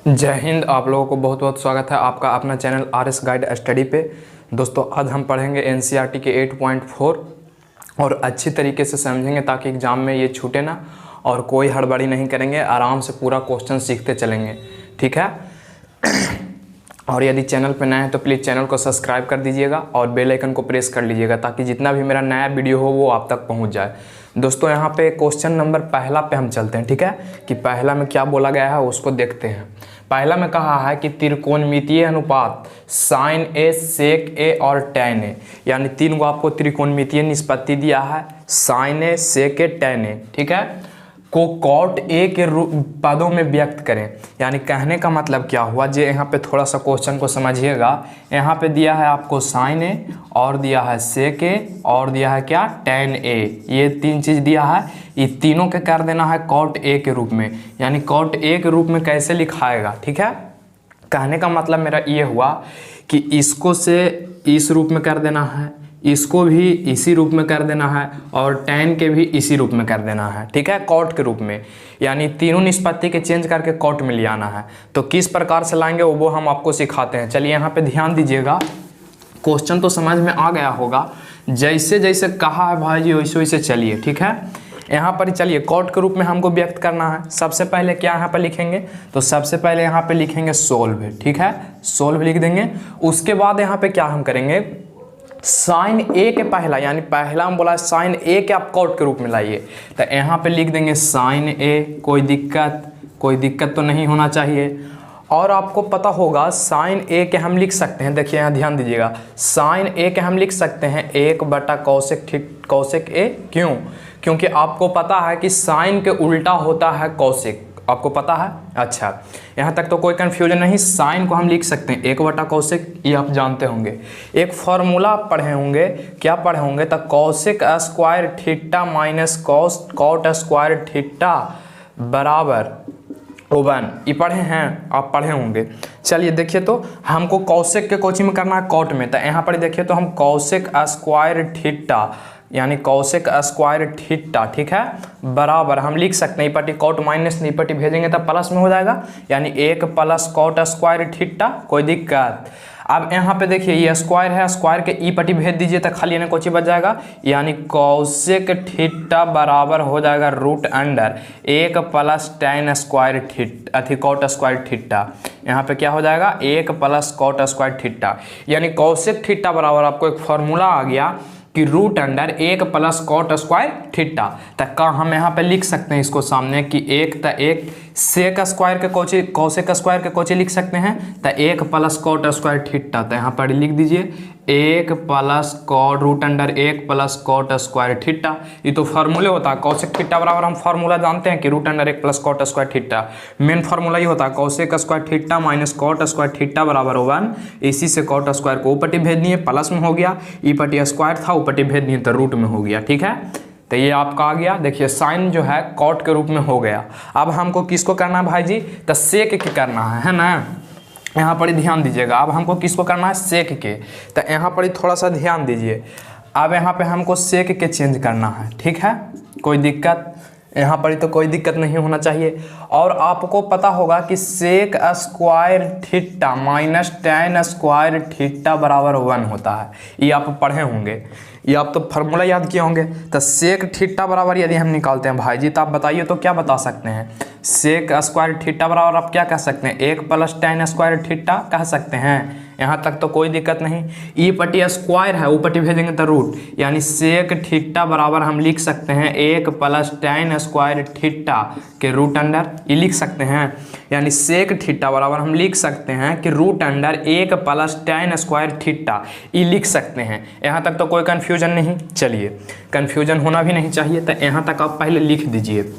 जय हिंद। आप लोगों को बहुत बहुत स्वागत है आपका अपना चैनल RS गाइड स्टडी पे। दोस्तों आज हम पढ़ेंगे NCERT के 8.4 और अच्छी तरीके से समझेंगे ताकि एग्ज़ाम में ये छूटे ना, और कोई हड़बड़ी नहीं करेंगे, आराम से पूरा क्वेश्चन सीखते चलेंगे, ठीक है। और यदि चैनल पर नए हैं तो प्लीज़ चैनल को सब्सक्राइब कर दीजिएगा और बेल आइकन को प्रेस कर लीजिएगा ताकि जितना भी मेरा नया वीडियो हो वो आप तक पहुंच जाए। दोस्तों यहाँ पे क्वेश्चन नंबर पहला पे हम चलते हैं, ठीक है, कि पहला में क्या बोला गया है उसको देखते हैं। पहला में कहा है कि त्रिकोणमितीय अनुपात साइन ए, सेक ए और टैन ए, यानी तीन को आपको त्रिकोणमितीय निष्पत्ति दिया है, sign A, sec A, tan A, ठीक है, को कॉट ए के पदों में व्यक्त करें। यानी कहने का मतलब क्या हुआ, जो यहाँ पे थोड़ा सा क्वेश्चन को समझिएगा। यहाँ पे दिया है आपको साइन ए और दिया है सेक ए और दिया है क्या, टैन ए, ये तीन चीज़ दिया है। ये तीनों के कर देना है कॉट ए के रूप में। यानी कॉट ए के रूप में कैसे लिखाएगा, ठीक है। कहने का मतलब मेरा ये हुआ कि इसको से इस रूप में कर देना है, इसको भी इसी रूप में कर देना है और टैन के भी इसी रूप में कर देना है, ठीक है, कॉट के रूप में। यानी तीनों निष्पत्ति के चेंज करके कॉट में ले आना है। तो किस प्रकार से लाएंगे वो हम आपको सिखाते हैं। चलिए यहाँ पे ध्यान दीजिएगा, क्वेश्चन तो समझ में आ गया होगा। जैसे जैसे कहा है भाई जी वैसे वैसे चलिए, ठीक है। यहाँ पर चलिए कॉट के रूप में हमको व्यक्त करना है। सबसे पहले क्या यहाँ पर लिखेंगे, तो सबसे पहले यहाँ पे लिखेंगे सोल्व, ठीक है, सोल्व लिख देंगे। उसके बाद यहाँ पे क्या हम करेंगे, साइन ए के पहला, यानी पहला हम बोला साइन ए के आप कॉट के रूप में लाइए, तो यहाँ पे लिख देंगे साइन ए। कोई दिक्कत तो नहीं होना चाहिए। और आपको पता होगा साइन ए के हम लिख सकते हैं, देखिए यहाँ ध्यान दीजिएगा, साइन ए के हम लिख सकते हैं 1/कॉसेक कॉसेक ए। क्यों? क्योंकि आपको पता है कि साइन के उल्टा होता है कॉसेक, आपको पता है। अच्छा, यहाँ तक तो कोई कन्फ्यूजन नहीं। साइन को हम लिख सकते हैं 1/कॉसेक, ये आप जानते होंगे। एक फॉर्मूला पढ़े होंगे, क्या पढ़े होंगे, तो cosec square theta minus cot square theta बराबर 1, ये पढ़े हैं, आप पढ़े होंगे। चलिए देखिए, तो हमको कॉसेक के कोचिंग में करना है कॉट में, तो यहाँ पर देखिए तो हम कॉसेक स्क्वायर थीटा, यानी कॉसेक स्क्वायर थीटा, ठीक है, बराबर हम लिख सकते हैं पट्टी कॉट माइनस पट्टी भेजेंगे तब प्लस में हो जाएगा, यानी 1 + कॉट स्क्वायर थीटा। कोई दिक्कत? अब यहाँ पे देखिए ये स्क्वायर है, स्क्वायर के ई पट्टी भेज दीजिए तो खाली यानी कोची बच जाएगा, यानी कॉसेक थीटा बराबर हो जाएगा √1 + टैन स्क्वायर थीटा अथी कॉट स्क्वायर थीटा। यहाँ पे क्या हो जाएगा, 1 + कॉट स्क्वायर थीटा। यानी कॉसेक थीटा बराबर आपको एक फॉर्मूला आ गया कि √1 + कॉट स्क्वायर थीटा। तक का हम यहाँ पे लिख सकते हैं इसको सामने कि 1 सेक स्क्वायर के कोची कॉसेक स्क्वायर के कोची लिख सकते हैं, तो 1 + कॉट स्क्वायर थीटा। तो यहाँ पर लिख दीजिए 1 + √1 + कॉट स्क्वायर थीटा। ये तो फार्मूले होता है कॉसेक थीटा बराबर, हम फार्मूला जानते हैं कि √1 + cot square theta. Main formula ये होता है cosec square theta minus cot square theta बराबर 1। इसी से कॉट स्क्वायर को ऊपट्टी भेज दिए, प्लस में हो गया, ई पट्टी स्क्वायर था ऊपट्टी भेज दिए तो रूट में हो गया, ठीक है। तो ये आपका आ गया। देखिए साइन जो है कॉट के रूप में हो गया। अब हमको किसको करना है भाई जी, तो सेक के करना है ना। यहाँ पर ही ध्यान दीजिएगा, अब हमको किसको करना है, सेक के। तो यहाँ पर ही थोड़ा सा ध्यान दीजिए, अब यहाँ पे हमको सेक के चेंज करना है, ठीक है। कोई दिक्कत? यहाँ पर ही तो कोई दिक्कत नहीं होना चाहिए। और आपको पता होगा कि sec square theta minus tan square theta बराबर 1 होता है, ये आप पढ़े होंगे, ये आप तो फार्मूला याद किए होंगे। तो सेक थीटा बराबर यदि हम निकालते हैं भाई जी, तो आप बताइए तो क्या बता सकते हैं। सेक स्क्वायर थीटा बराबर आप क्या कह सकते हैं, 1 + टैन स्क्वायर थीटा कह सकते हैं। यहाँ तक तो कोई दिक्कत नहीं। ई पट्टी स्क्वायर है, ऊपट्टी भेजेंगे तो रूट, यानी सेक थीटा बराबर हम लिख सकते हैं 1 + टैन स्क्वायर थीटा के √, ये लिख सकते हैं। यानी सेक थीटा बराबर हम लिख सकते हैं कि √1 + टैन स्क्वायर थीटा, ये लिख सकते हैं। यहाँ तक तो कोई कन्फ्यूजन नहीं। चलिए, कन्फ्यूजन होना भी नहीं चाहिए, तो यहाँ तक आप पहले लिख दीजिए।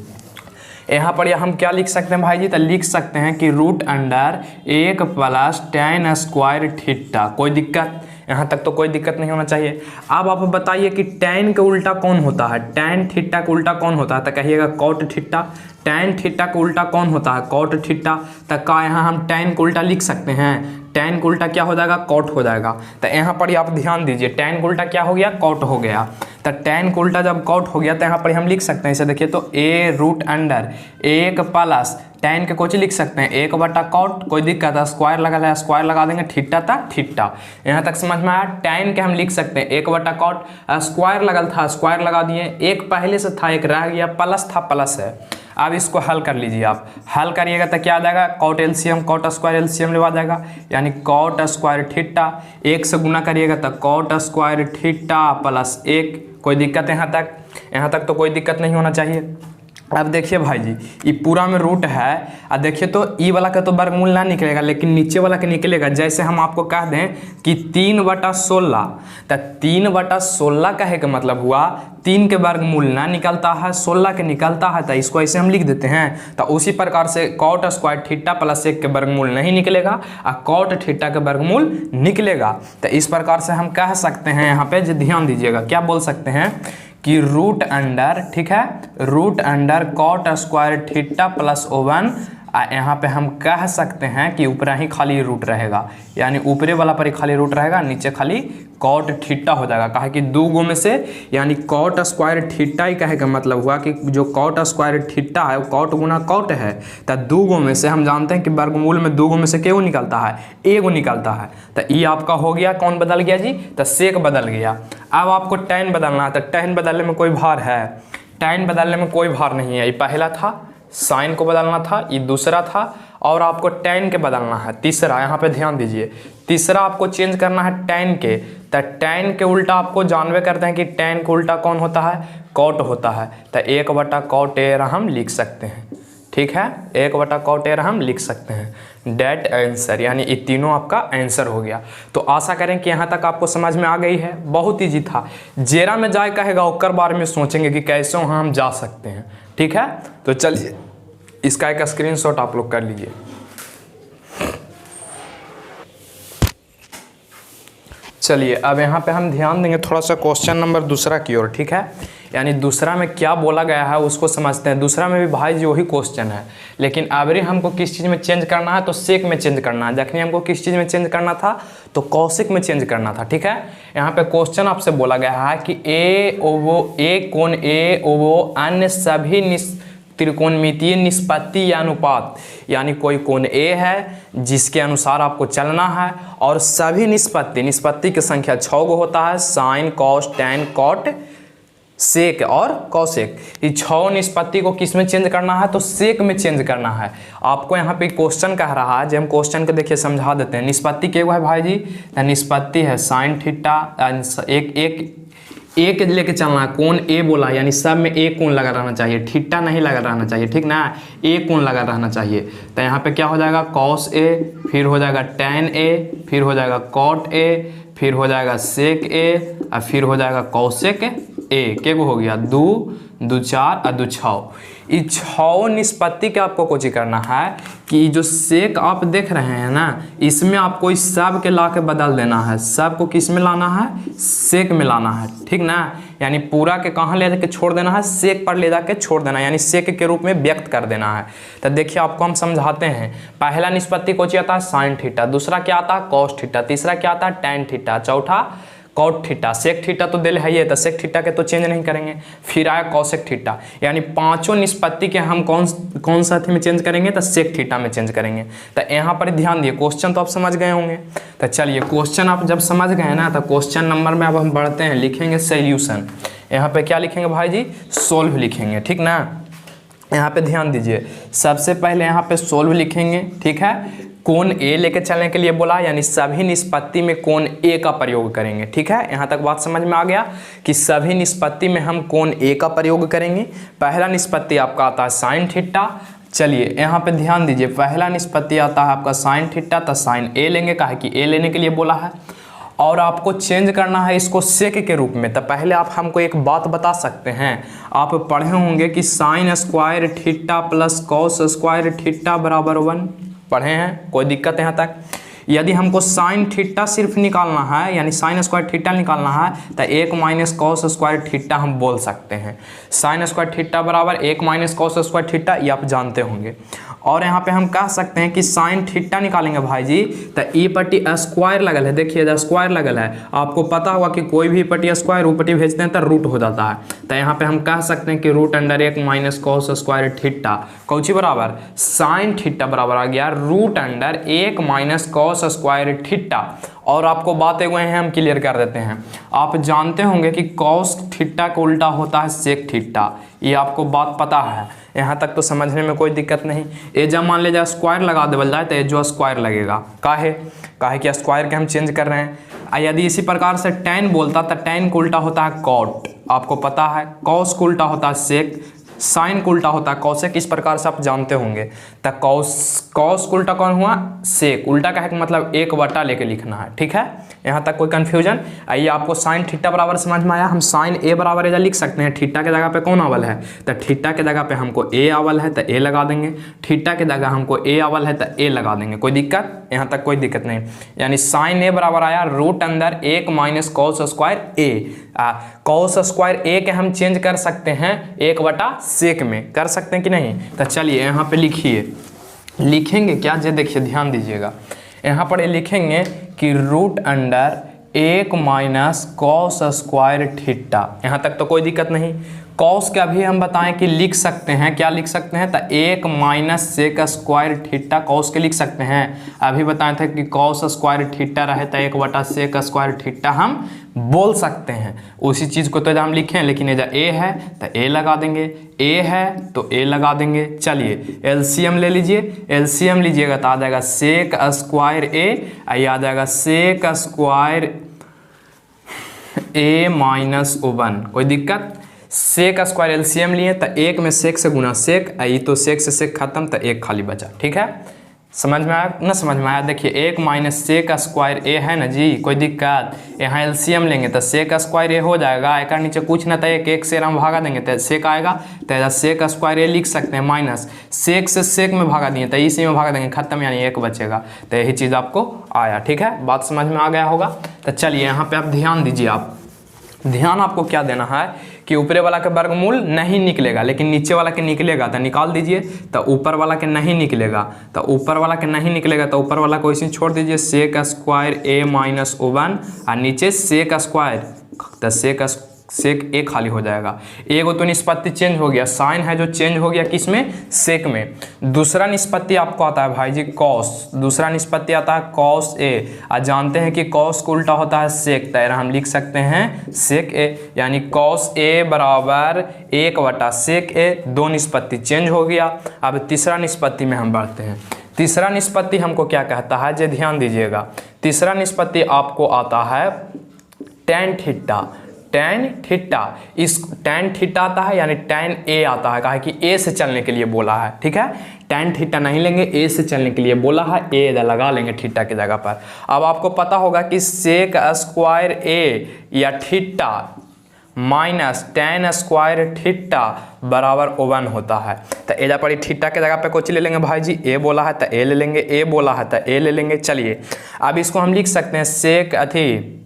यहाँ पर हम क्या लिख सकते हैं भाई जी, तो लिख सकते हैं कि √1 + टैन स्क्वायर थीटा। कोई दिक्कत? यहाँ तक तो कोई दिक्कत नहीं होना चाहिए। अब आप बताइए कि टैन के उल्टा कौन होता है, टैन थीटा का उल्टा कौन होता है, तो कहिएगा कॉट थीटा। टैन थीटा का उल्टा कौन होता है, कॉट थीटा। तो का यहाँ हम टैन का उल्टा लिख सकते हैं, tan का उल्टा क्या हो जाएगा, कॉट हो जाएगा। तो यहाँ पर आप ध्यान दीजिए, tan का उल्टा क्या हो गया, कॉट हो गया। तो tan का उल्टा जब कॉट हो गया तो यहाँ पर हम लिख सकते हैं, इसे देखिए तो a root under 1 plus tan के कुछ लिख सकते हैं 1 बटा कॉट, कोई दिक्कत है, स्क्वायर लगा देंगे, थीटा था थीटा। यहाँ तक समझ में आया। tan के हम लिख सकते हैं 1 बटा कॉट, स्क्वायर लगल था स्क्वायर लगा दिए, एक पहले से था एक रह गया, प्लस था प्लस है। अब इसको हल कर लीजिए, आप हल करिएगा तो क्या आ जाएगा, cot LCM cot square LCM लेवा जाएगा, यानी कॉट स्क्वायर थीटा, 1 से गुना करिएगा तो कॉट स्क्वायर थीटा प्लस 1। कोई दिक्कत यहाँ तक तो कोई दिक्कत नहीं होना चाहिए। अब देखिए भाई जी, ये पूरा में रूट है, अब देखिए तो ई वाला का तो वर्गमूल ना निकलेगा, लेकिन नीचे वाला का निकलेगा। जैसे हम आपको कह दें कि 3/16, तो 3/16 कहे का मतलब हुआ 3 के वर्गमूल ना निकलता है, 16 के निकलता है, तो इसको ऐसे हम लिख देते हैं। तो उसी प्रकार से कॉट स्क्वायर थीटा प्लस 1 के वर्गमूल नहीं निकलेगा और कॉट थीटा के वर्गमूल निकलेगा। तो इस प्रकार से हम कह सकते हैं, यहाँ पे ध्यान दीजिएगा, क्या बोल सकते हैं कि रूट अंडर, ठीक है, root under cot square theta plus 1। यहाँ पे हम कह सकते हैं कि ऊपर ही खाली रूट रहेगा, यानी ऊपरे वाला पर ही खाली रूट रहेगा, नीचे खाली कॉट थीटा हो जाएगा। कहा कि 2 गो में से, यानी कॉट स्क्वायर थीटा ही कहे का मतलब हुआ कि जो कॉट स्क्वायर थीटा है वो कॉट गुना कॉट है। तो 2 गो में से हम जानते हैं कि वर्गमूल में 2 गो में से क्यों निकलता है, एगो निकलता है। तो ये आपका हो गया, कौन बदल गया जी, तो सेक बदल गया। अब आपको tan बदलना है, तो tan बदलने में कोई भार है, tan बदलने में कोई भार नहीं है। ये पहला था, साइन को बदलना था, ये दूसरा था, और आपको tan के बदलना है तीसरा। यहाँ पे ध्यान दीजिए, तीसरा आपको चेंज करना है tan के। तो tan के उल्टा आपको जानवे करते हैं कि tan का उल्टा कौन होता है, कॉट होता है। तो 1 बटा कॉट एर हम लिख सकते हैं, ठीक है, 1 बटा कॉट एर हम लिख सकते हैं। डेट आंसर, यानी ये तीनों आपका आंसर हो गया। तो आशा करें कि यहाँ तक आपको समझ में आ गई है। बहुत ईजी था, जेरा में जाए कहेगा ओकर बारे में सोचेंगे कि कैसे वहाँ हम जा सकते हैं, ठीक है। तो चलिए इसका एक स्क्रीनशॉट आप लोग कर लीजिए। चलिए अब यहाँ पे हम ध्यान देंगे थोड़ा सा क्वेश्चन नंबर दूसरा की ओर, ठीक है, यानी दूसरा में क्या बोला गया है उसको समझते हैं। दूसरा में भी भाई जी वही क्वेश्चन है, लेकिन अबरी हमको किस चीज़ में चेंज करना है, तो सेक में चेंज करना है। देखिए हमको किस चीज़ में चेंज करना था, तो कौशिक में चेंज करना था, ठीक है। यहाँ पे क्वेश्चन आपसे बोला गया है कि ए कोण ए ओवो अन्य सभी त्रिकोणमितीय निष्पत्ति या अनुपात, यानी कोई कोण ए है जिसके अनुसार आपको चलना है, और सभी निष्पत्ति की संख्या 6 गो होता है, sine cos tan cot sec और कॉसेक। ये 6 निष्पत्ति को किस में चेंज करना है, तो सेक में चेंज करना है। आपको यहाँ पे क्वेश्चन कह रहा है, जब हम क्वेश्चन को देखिए समझा देते हैं। निष्पत्ति क्या है भाई जी, निष्पत्ति है साइन थीटा, एक लेके चलना है, कोण ए बोला, यानी सब में एक कोण लगा रहना चाहिए, थीटा नहीं लगा रहना चाहिए, ठीक ना, एक कोण लगा रहना चाहिए। तो यहाँ पे क्या हो जाएगा, कॉस ए, फिर हो जाएगा टैन ए, फिर हो जाएगा कॉट ए, फिर हो जाएगा सेक ए, और फिर हो जाएगा कौसेक ए। क्या हो गया, 2 2 4 और 2 6। ये 6 निष्पत्ति के आपको कुछ करना है कि जो सेक आप देख रहे हैं ना, इसमें आपको इस सब के ला के बदल देना है। सब को किस में लाना है, सेक में लाना है, ठीक ना, यानी पूरा के कहाँ ले जाके छोड़ देना है, सेक पर ले जाके छोड़ देना है, यानी सेक के रूप में व्यक्त कर देना है। तो देखिए आपको हम समझाते हैं। पहला निष्पत्ति कौन आता है, साइन थीटा, दूसरा क्या आता है, कॉस थीटा, तीसरा क्या आता है, टैन थीटा, चौथा कॉट थीटा, सेक थीटा तो दिल है ये, तो सेक थीटा के तो चेंज नहीं करेंगे। फिर आया कॉसेक थीटा, यानी 5 निष्पत्ति के हम कौन सा में चेंज करेंगे, तो सेक थीटा में चेंज करेंगे। तो यहाँ पर ध्यान दिए, क्वेश्चन तो आप समझ गए होंगे। तो चलिए क्वेश्चन आप जब समझ गए ना, तो क्वेश्चन नंबर में अब हम बढ़ते हैं, लिखेंगे सोल्यूशन। यहाँ पे क्या लिखेंगे भाई जी, सोल्व लिखेंगे, ठीक ना। यहाँ पे ध्यान दीजिए, सबसे पहले यहाँ पे सोल्व लिखेंगे, ठीक है। कोण ए लेके चलने के लिए बोला, यानी सभी निष्पत्ति में कोण ए का प्रयोग करेंगे, ठीक है। यहाँ तक बात समझ में आ गया कि सभी निष्पत्ति में हम कोण ए का प्रयोग करेंगे। पहला निष्पत्ति आपका आता है साइन थीटा। चलिए यहाँ पे ध्यान दीजिए, पहला निष्पत्ति आता है आपका साइन थीटा, तो साइन ए लेंगे, कहा कि ए लेने के लिए बोला है, और आपको चेंज करना है इसको सेक के रूप में। तो पहले आप हमको एक बात बता सकते हैं, आप पढ़े होंगे कि sine square theta plus cos square theta बराबर 1, पढ़े हैं, कोई दिक्कत यहाँ तक। यदि हमको साइन थीटा सिर्फ निकालना है, यानी साइन स्क्वायर थीटा निकालना है, तो 1 माइनस कॉस स्क्वायर थीटा हम बोल सकते हैं। साइन स्क्वायर थीटा बराबर 1 माइनस कॉस स्क्वायर थीटा, ये आप जानते होंगे। और यहाँ पे हम कह सकते हैं कि साइन थीटा निकालेंगे भाई जी, तो ई पट्टी स्क्वायर लगल है, देखिए स्क्वायर लगल है, आपको पता होगा कि कोई भी पट्टी स्क्वायर ऊपट्टी भेजते हैं तो रूट हो जाता है। तो यहाँ पे हम कह सकते हैं कि root under 1 minus cos square theta कौची बराबर साइन थीटा बराबर आ गया root under 1 minus cos square theta. और आपको बातें हुए हैं हम क्लियर कर देते हैं। आप जानते होंगे कि कॉस थीटा का उल्टा होता है सेक थीटा, ये आपको बात पता है, यहाँ तक तो समझने में कोई दिक्कत नहीं। ये जब मान लीजिए स्क्वायर लगा देवल जाए तो ये जो स्क्वायर लगेगा काहे कि स्क्वायर के हम चेंज कर रहे हैं। यदि इसी प्रकार से टैन बोलता तो टैन को उल्टा होता है कॉट, आपको पता है, कॉस को उल्टा होता है सेक, साइन को उल्टा होता है कॉसेक, इस प्रकार से आप जानते होंगे। तो कॉस को उल्टा कौन हुआ सेक, उल्टा का है मतलब 1/, लेके लिखना है, ठीक है, यहाँ तक कोई कंफ्यूजन। आइए आपको साइन थीटा बराबर समझ में आया। हम साइन ए बराबर एजा लिख सकते हैं, थीटा के जगह पे कौन आवल है, तो थीटा के जगह पे हमको ए आवल है तो ए लगा देंगे, थीटा के जगह हमको ए आवल है तो ए लगा देंगे, कोई दिक्कत, यहाँ तक कोई दिक्कत नहीं। यानी साइन ए बराबर आया रूट अंदर 1 माइनस कॉस स्क्वायर ए। कॉस स्क्वायर ए के हम चेंज कर सकते हैं 1/, सेक में कर सकते हैं कि नहीं। तो चलिए यहाँ पे लिखिए, लिखेंगे क्या जे देखिए ध्यान दीजिएगा, यहाँ पर ये लिखेंगे कि root under 1 minus cos square theta, यहाँ तक तो कोई दिक्कत नहीं। कॉस का भी हम बताएं कि लिख सकते हैं, क्या लिख सकते हैं, तो 1 minus sec square theta cos के लिख सकते हैं। अभी बताए थे कि कॉस स्क्वायर थीटा रहे तो 1/, सेक स्क्वायर थीटा हम बोल सकते हैं, उसी चीज़ को तो हम लिखें, लेकिन ये ए है तो ए लगा देंगे, ए है तो ए लगा देंगे। चलिए एलसीएम ले लीजिए, एलसीएम लीजिएगा तो आ जाएगा सेक स्क्वायर ए, आ जाएगा सेक स्क्वायर ए माइनस 1, कोई दिक्कत। सेक स्क्वायर एलसीएम लिए तो 1 में सेक से गुना सेक, आई तो सेक से सेक खत्म तो 1 खाली बचा, ठीक है, समझ में आया ना, समझ में आया। देखिए 1 माइनस सेक स्क्वायर ए है ना जी, कोई दिक्कत, यहाँ एलसीएम लेंगे तो सेक स्क्वायर ए हो जाएगा, एक नीचे कुछ ना तो 1 से हम भागा देंगे तो सेक आएगा, तो सेक स्क्वायर ए लिख सकते हैं, माइनस सेक से सेक में भागा दिए तो इसी में भागा देंगे, खत्म, यानी 1 बचेगा। तो यही चीज़ आपको आया, ठीक है, बात समझ में आ गया होगा। तो चलिए यहाँ पे आप ध्यान दीजिए, आप ध्यान आपको क्या देना है कि ऊपरे वाला के वर्गमूल नहीं निकलेगा, लेकिन नीचे वाला के निकलेगा तो निकाल दीजिए, तो ऊपर वाला के नहीं निकलेगा, तो ऊपर वाला के नहीं निकलेगा तो ऊपर वाला को इसी छोड़ दीजिए, सेक स्क्वायर ए माइनस 1 और नीचे सेक स्क्वायर, तो सेक ए खाली हो जाएगा। एगो तो निष्पत्ति चेंज हो गया, साइन है जो चेंज हो गया किसमें, सेक में। दूसरा निष्पत्ति आपको आता है भाई जी कॉस, दूसरा निष्पत्ति आता है कॉस ए, और जानते हैं कि कॉस को उल्टा होता है सेक, तो हम लिख सकते हैं सेक ए, यानी कॉस ए बराबर 1/, सेक ए, 2 निष्पत्ति चेंज हो गया। अब तीसरा निष्पत्ति में हम बढ़ते हैं। तीसरा निष्पत्ति हमको क्या कहता है, जो ध्यान दीजिएगा, तीसरा निष्पत्ति आपको आता है टैन थीटा, टैन थीटा, इस टैन थीटा आता है यानी टैन ए आता है, कहा कि ए से चलने के लिए बोला है, ठीक है, टैन थीटा नहीं लेंगे, ए से चलने के लिए बोला है, ए लगा लेंगे थीटा की जगह पर। अब आपको पता होगा कि सेक स्क्वायर ए या theta minus tan square theta बराबर 1 होता है। तो एजा पर थीटा के जगह पे कुछ ले लेंगे भाई जी, ए बोला है तो ए ले लेंगे, ए बोला है तो ए ले लेंगे। चलिए अब इसको हम लिख सकते हैं सेक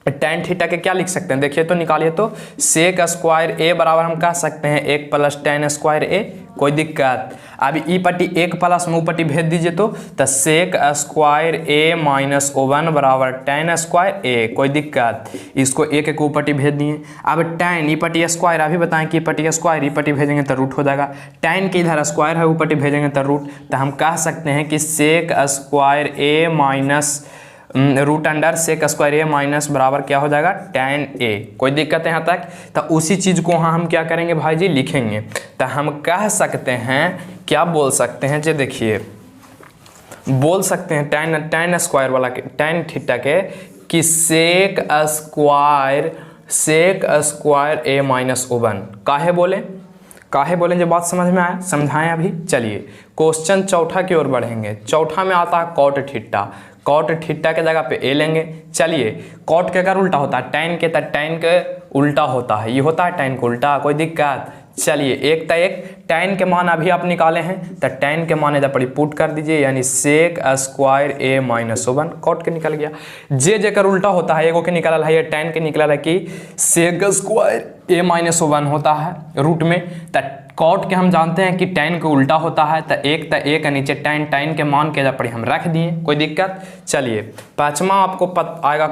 टैन थीटा के क्या लिख सकते हैं, देखिए तो निकालिए, तो सेक स्क्वायर ए बराबर हम कह सकते हैं 1 प्लस टैन स्क्वायर ए, कोई दिक्कत। अब ई पट्टी 1 प्लस में पट्टी भेज दीजिए, तो सेक स्क्वायर ए माइनस 1 बराबर टैन स्क्वायर ए, कोई दिक्कत। इसको एक ऊपट्टी भेज दिए। अब टैन ई पट्टी स्क्वायर, अभी बताएं कि पट्टी स्क्वायर ई पट्टी भेजेंगे तो रूट हो जाएगा, टैन के इधर स्क्वायर है ऊपट्टी भेजेंगे तो रूट, तो हम कह सकते हैं कि सेक स्क्वायर ए minus root under sec square ए माइनस बराबर क्या हो जाएगा टैन ए, कोई दिक्कत है यहाँ तक। तो उसी चीज़ को वहाँ हम क्या करेंगे भाई जी, लिखेंगे। तो हम कह सकते हैं, क्या बोल सकते हैं, जो देखिए बोल सकते हैं टैन स्क्वायर वाला के, टैन थीटा के, कि सेक स्क्वायर ए माइनस 1, काहे बोले जो बात समझ में आया, समझाएं अभी। चलिए क्वेश्चन चौथा की ओर बढ़ेंगे। चौथा में आता है कॉट थीटा, कॉट थीटा के जगह पे ए लेंगे। चलिए कॉट के अगर उल्टा होता है टैन के, तो टैन के उल्टा होता है, ये होता है टैन को उल्टा, कोई दिक्कत। चलिए एक तो एक tan के मान अभी आप निकाले हैं तो tan के मान इधर पर पुट कर दीजिए, यानी sec square a minus 1 cot के निकल गया। जे जेकर उल्टा होता है, एगो के निकल है, ये tan के निकल है कि सेक स्क्वायर a माइनस 1 होता है रूट में, तो कॉट के हम जानते हैं कि tan के उल्टा होता है, तो एक के नीचे tan के मान के इधर पर हम रख दिए, कोई दिक्कत। चलिए पाँचवा आपको आएगा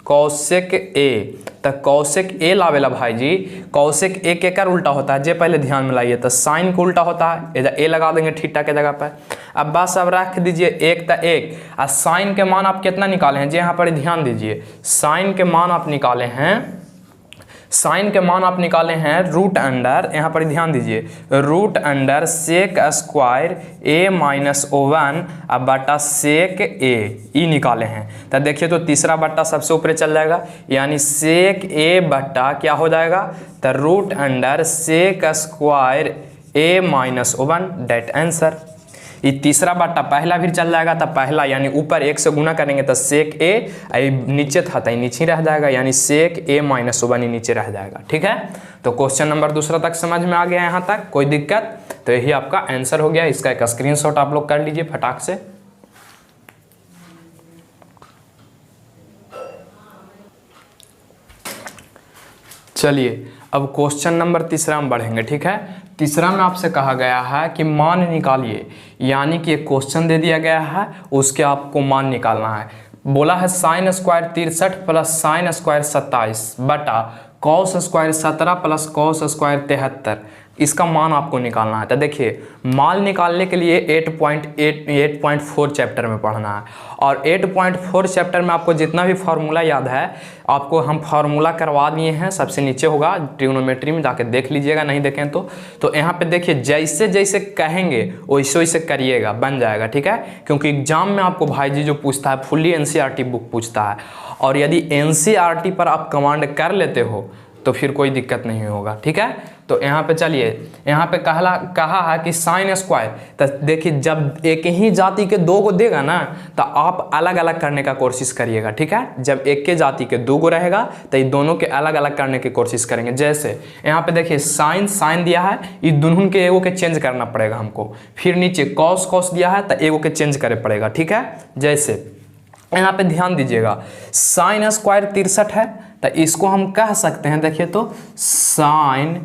कौशिक ए, तो कौशिक ए लावेला भाई जी, कौशिक ए के कर उल्टा होता है, जे पहले ध्यान में लाइए, तो साइन को उल्टा होता है, इधर ए लगा देंगे थीटा के जगह पर। अब बस अब रख दीजिए एक और साइन के मान आप कितना निकाले हैं, जे यहाँ पर ध्यान दीजिए, साइन के मान आप निकाले हैं रूट अंडर, यहाँ पर ध्यान दीजिए, root under sec square a minus 1 अब बटा सेक a ई निकाले हैं। तो देखिए तो तीसरा बट्टा सबसे ऊपर चल जाएगा, यानी सेक a बट्टा क्या हो जाएगा, तो root under sec square a minus 1 that answer. ये तीसरा बट्टा पहला भी चल जाएगा, तो पहला यानी ऊपर 1 से गुना करेंगे तो सेक ए नीचे था तो नीचे रह जाएगा, यानी सेक a माइनस 1 ही नीचे रह जाएगा। ठीक है, तो क्वेश्चन नंबर दूसरा तक समझ में आ गया यहाँ तक, कोई दिक्कत? तो यही आपका आंसर हो गया। इसका एक स्क्रीनशॉट आप लोग कर लीजिए फटाक से। चलिए अब क्वेश्चन नंबर तीसरा में बढ़ेंगे। ठीक है, तीसरा में आपसे कहा गया है कि मान निकालिए, यानी कि एक क्वेश्चन दे दिया गया है, उसके आपको मान निकालना है। बोला है sine square 63 plus sine square 27 बटा cos square 17 plus cos square 73, इसका मान आपको निकालना है। तो देखिए मान निकालने के लिए 8.4 चैप्टर में पढ़ना है, और 8.4 चैप्टर में आपको जितना भी फार्मूला याद है आपको हम फार्मूला करवा दिए हैं, सबसे नीचे होगा ट्रिग्नोमेट्री में, जाके देख लीजिएगा, नहीं देखें तो यहाँ पे देखिए जैसे जैसे कहेंगे वैसे वैसे करिएगा, बन जाएगा। ठीक है, क्योंकि एग्जाम में आपको भाई जी जो पूछता है फुल्ली एनसीईआरटी बुक पूछता है, और यदि एनसीईआरटी पर आप कमांड कर लेते हो तो फिर कोई दिक्कत नहीं होगा। ठीक है, तो यहाँ पे चलिए, यहाँ पे कहा है कि साइन स्क्वायर, तो देखिए जब एक ही जाति के दो को देगा ना तो आप अलग अलग करने का कोशिश करिएगा। ठीक है, जब एक के जाति के दो को रहेगा तो ये दोनों के अलग अलग करने की कोशिश करेंगे। जैसे यहाँ पे देखिए साइन दिया है, ये दोनों के एगो के चेंज करना पड़ेगा हमको, फिर नीचे कॉस दिया है तो एगो के चेंज करे पड़ेगा। ठीक है, जैसे यहाँ पे ध्यान दीजिएगा, साइन स्क्वायर 63 है तो इसको हम कह सकते हैं, देखिए तो sine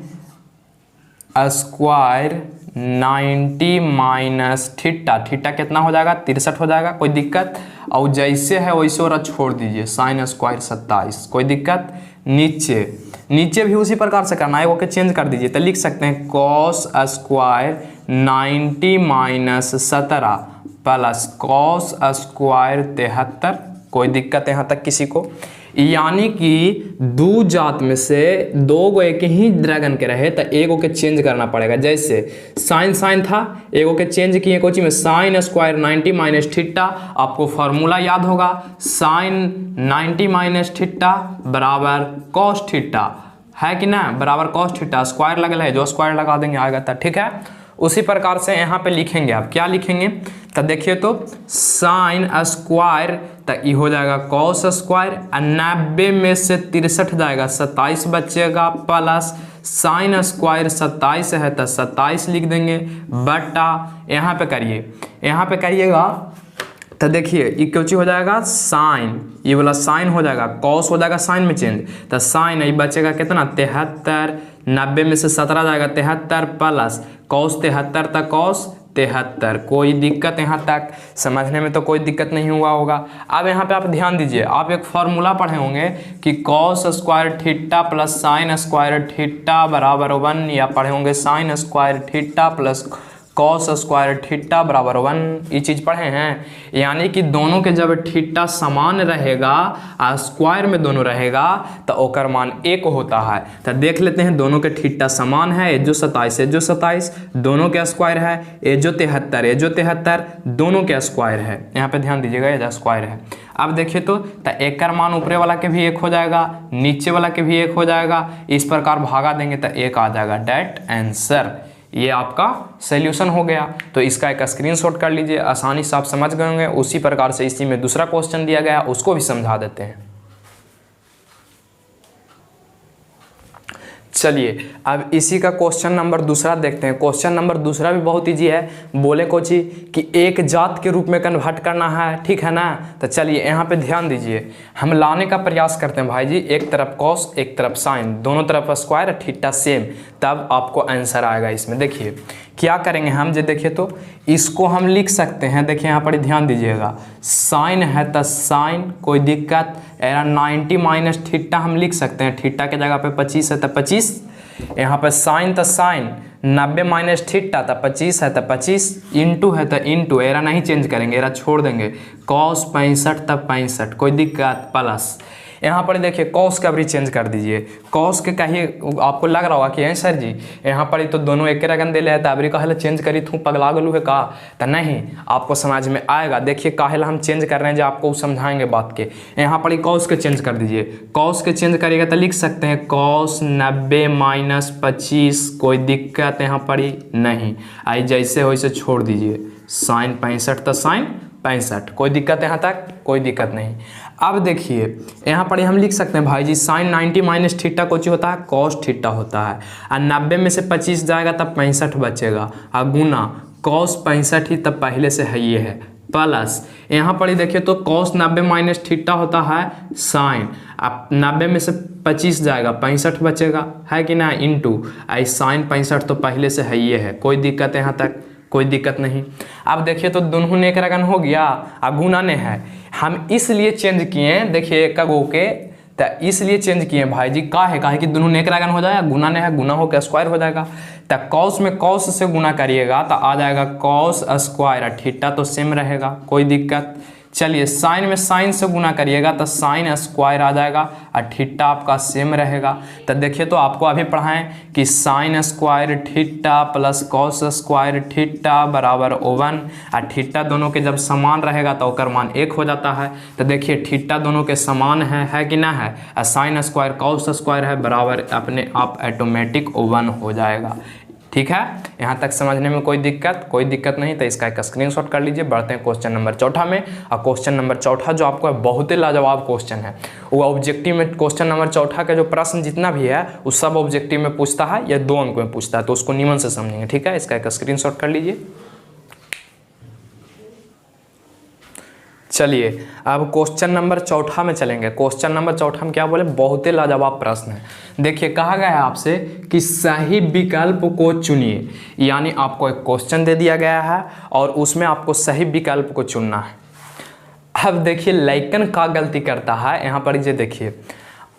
square 90 minus theta, theta कितना हो जाएगा 63 हो जाएगा, कोई दिक्कत? और जैसे है वैसे और छोड़ दीजिए, साइन स्क्वायर 27, कोई दिक्कत? नीचे भी उसी प्रकार से करना है, वो के चेंज कर दीजिए, तो लिख सकते हैं cos square 90 minus 17 plus cos square 73, कोई दिक्कत यहाँ तक किसी को? यानी कि दो जात में से दो गो एक ही ड्रैगन के रहे तो एगो के चेंज करना पड़ेगा। जैसे साइन था, एगो के चेंज किए कोची में, साइन स्क्वायर 90 माइनस थीटा, आपको फार्मूला याद होगा, साइन 90 माइनस थीटा बराबर कॉस थीटा, है कि ना, बराबर कॉस थीटा, स्क्वायर लगल है जो स्क्वायर लगा देंगे आएगा था। ठीक है, उसी प्रकार से यहाँ पे लिखेंगे, आप क्या लिखेंगे तो देखिए तो साइन स्क्वायर तो ये हो जाएगा कॉस स्क्वायर, 90 में से 63 जाएगा 27 बचेगा, प्लस साइन स्क्वायर 27 है तो 27 लिख देंगे बटा, यहाँ पे करिएगा तो देखिए ये क्योंकि हो जाएगा साइन, ये वाला साइन हो जाएगा, कॉस हो जाएगा साइन में चेंज, तो साइन ये बचेगा कितना 73, 90 में से 17 जाएगा 73 प्लस कॉस 73 तक कॉस 73, कोई दिक्कत यहाँ तक समझने में तो कोई दिक्कत नहीं हुआ होगा। अब यहाँ पे आप ध्यान दीजिए, आप एक फार्मूला पढ़े होंगे कि cos square theta plus sine square theta बराबर 1, या पढ़े होंगे sine square theta plus cos square theta बराबर 1, ये चीज़ पढ़े हैं। यानी कि दोनों के जब थीटा समान रहेगा और स्क्वायर में दोनों रहेगा तो ओकर मान 1 होता है। तो देख लेते हैं, दोनों के थीटा समान है, एजो 27 दोनों के स्क्वायर है, एजो 73 दोनों के स्क्वायर है, यहाँ पे ध्यान दीजिएगा एजो स्क्वायर है। अब देखिए तो एक का मान ऊपरे वाला के भी 1 हो जाएगा, नीचे वाला के भी 1 हो जाएगा, इस प्रकार भागा देंगे तो 1 आ जाएगा, डेट आंसर। ये आपका सॉल्यूशन हो गया। तो इसका एक स्क्रीनशॉट कर लीजिए, आसानी से आप समझ गए होंगे। उसी प्रकार से इसी में दूसरा क्वेश्चन दिया गया, उसको भी समझा देते हैं। चलिए अब इसी का क्वेश्चन नंबर दूसरा देखते हैं। क्वेश्चन नंबर दूसरा भी बहुत इजी है। बोले कोची कि एक जात के रूप में कन्वर्ट करना है, ठीक है ना। तो चलिए यहाँ पे ध्यान दीजिए, हम लाने का प्रयास करते हैं भाई जी, एक तरफ कॉस एक तरफ साइन, दोनों तरफ स्क्वायर थीटा सेम, तब आपको आंसर आएगा इसमें। देखिए क्या करेंगे हम, जो देखिए तो इसको हम लिख सकते हैं, देखिए यहाँ पर ध्यान दीजिएगा, साइन है तो साइन, कोई दिक्कत, 90 माइनस थीटा हम लिख सकते हैं, थीटा के जगह पे 25 है तो 25, यहाँ पर साइन तो साइन, 90 माइनस थीटा तो 25 है तो 25, इंटू है तो इंटू, एरा नहीं चेंज करेंगे, एरा छोड़ देंगे, कॉस 65 तब 65, कोई दिक्कत, प्लस यहाँ पर देखिए कॉस का भी चेंज कर दीजिए, कॉस के कहीं आपको लग रहा होगा कि हैं सर जी यहाँ पर तो दोनों एक रकम दे ले है, तबरी कहला चेंज करी थूँ पगला गलू है का, तो नहीं, आपको समझ में आएगा। देखिए काहेला हम चेंज कर रहे हैं जो आपको समझाएंगे बात के। यहाँ पर कॉस के चेंज कर दीजिए, कॉस के चेंज करिएगा तो लिख सकते हैं कॉस 90 माइनस 25, कोई दिक्कत यहाँ पर ही नहीं, आई जैसे हो वैसे छोड़ दीजिए, साइन 65 तो साइन 65, कोई दिक्कत यहाँ तक, कोई दिक्कत नहीं। अब देखिए यहाँ पर हम लिख सकते हैं भाई जी, साइन 90 माइनस थीटा कुछ होता है, कॉस थीटा होता है, और 90 में से 25 जाएगा तब 65 बचेगा, और गुना कॉस 65 ही तब पहले से है ये है, प्लस यहाँ पर ही देखिए तो कॉस 90 माइनस थीटा होता है साइन, अब 90 में से 25 जाएगा 65 बचेगा, है कि ना, इंटू आई साइन 65 तो पहले से है ये है, कोई दिक्कत यहाँ तक, कोई दिक्कत नहीं। अब देखिए तो दोनों ने एक रकम हो गया, अब गुना ने है, हम इसलिए चेंज किए, देखिए कगो के तो इसलिए चेंज किए भाई जी, काहे कि दोनों ने एक रकम हो जाएगा, गुना ने है, गुना होकर स्क्वायर हो जाएगा, तो कॉस में कॉस से गुना करिएगा तो आ जाएगा कॉस स्क्वायर, थीटा तो सेम रहेगा, कोई दिक्कत। चलिए साइन में साइन से गुना करिएगा तो साइन स्क्वायर आ जाएगा, और थीटा आपका सेम रहेगा। तो देखिए तो आपको अभी पढ़ाएं कि sine square theta plus cos square theta बराबर 1, और थीटा दोनों के जब समान रहेगा तो ओकर मान 1 हो जाता है। तो देखिए थीटा दोनों के समान है कि ना है, और साइन स्क्वायर कॉस स्क्वायर है बराबर, अपने आप ऑटोमेटिक 1 हो जाएगा, ठीक है। यहाँ तक समझने में कोई दिक्कत नहीं, तो इसका एक स्क्रीनशॉट कर लीजिए। बढ़ते हैं क्वेश्चन नंबर 4 में, और क्वेश्चन नंबर 4 जो आपको बहुत ही लाजवाब क्वेश्चन है, वो ऑब्जेक्टिव में क्वेश्चन नंबर 4 का जो प्रश्न जितना भी है वो सब ऑब्जेक्टिव में पूछता है या 2 अंक में पूछता है, तो उसको नियमन से समझेंगे, ठीक है। इसका एक स्क्रीनशॉट कर लीजिए। चलिए अब क्वेश्चन नंबर 4 में चलेंगे। क्वेश्चन नंबर 4 में क्या बोले, बहुत ही लाजवाब प्रश्न है। देखिए कहा गया है आपसे कि सही विकल्प को चुनिए, यानी आपको एक क्वेश्चन दे दिया गया है और उसमें आपको सही विकल्प को चुनना है। अब देखिए लाइकन का गलती करता है यहाँ पर, ये देखिए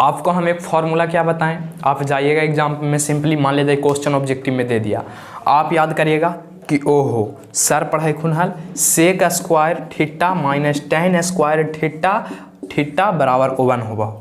आपको हम एक फॉर्मूला क्या बताएं, आप जाइएगा एग्जाम में, सिंपली मान लीजिए क्वेश्चन ऑब्जेक्टिव में दे दिया, आप याद करिएगा कि ओहो सर पढ़ाई खुनहल, sec square theta minus tan square theta बराबर 1 होगा,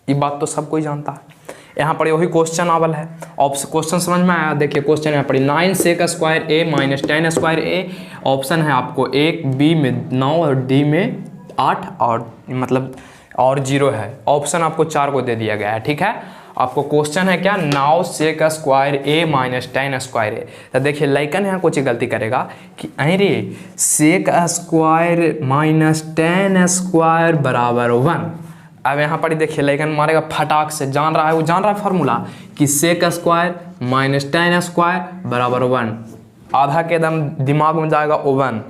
ये बात तो सब कोई जानता है। यहाँ पर वही क्वेश्चन आवल है, क्वेश्चन समझ में आया। देखिए क्वेश्चन यहाँ पर 9 सेक स्क्वायर ए माइनस टेन स्क्वायर ए, ऑप्शन है आपको 1, बी में 9 और डी में 8, और मतलब और 0 है, ऑप्शन आपको 4 को दे दिया गया है, ठीक है। आपको क्वेश्चन है क्या, 9 sec square A minus tan square a. तो देखिए लाइकन यहाँ कुछ गलती करेगा कि अरे sec square minus tan square बराबर 1। अब यहाँ पर देखिए लाइकन मारेगा फटाक से, जान रहा है, वो जान रहा है फार्मूला कि sec square minus tan square बराबर 1, आधा के दम दिमाग में जाएगा 1,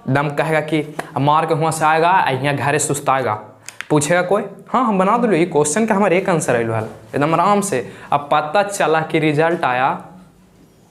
दम कहेगा कि मार के हुआ से आएगा, यहाँ घरे सुस्ताएगा, पूछेगा कोई, हाँ हम बना दो, ये क्वेश्चन का हमारे एक आंसर आयल एकदम आराम से। अब पता चला कि रिजल्ट आया